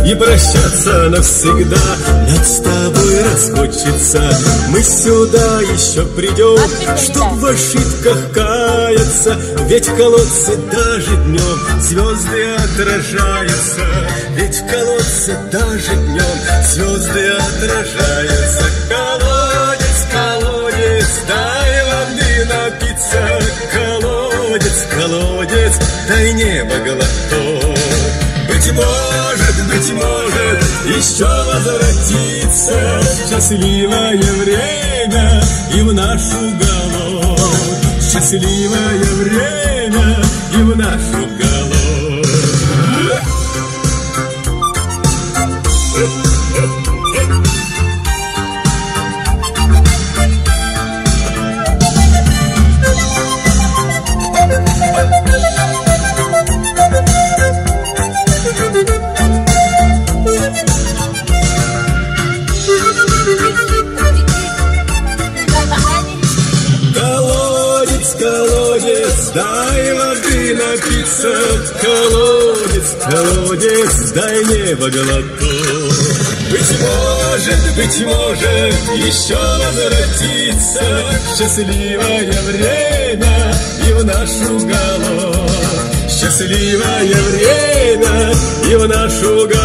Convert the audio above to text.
и прощаться навсегда. Над с тобой расхочется, мы сюда еще придем, чтоб в ошибках каяться. Ведь в колодце даже днем звезды отражаются. Ведь в колодце даже днем звезды отражаются. Колодец, колодец, дай воды напиться. Колодец, колодец, дай небо глоток. Быть может, еще возвратится счастливое время и в наш уголок. Счастливое время и в наш уголок. Колодец, дай воды напиться. Колодец, колодец, дай небо глоток. Быть может, еще возвратится счастливое время и в наш уголок. Счастливое время и в наш уголок.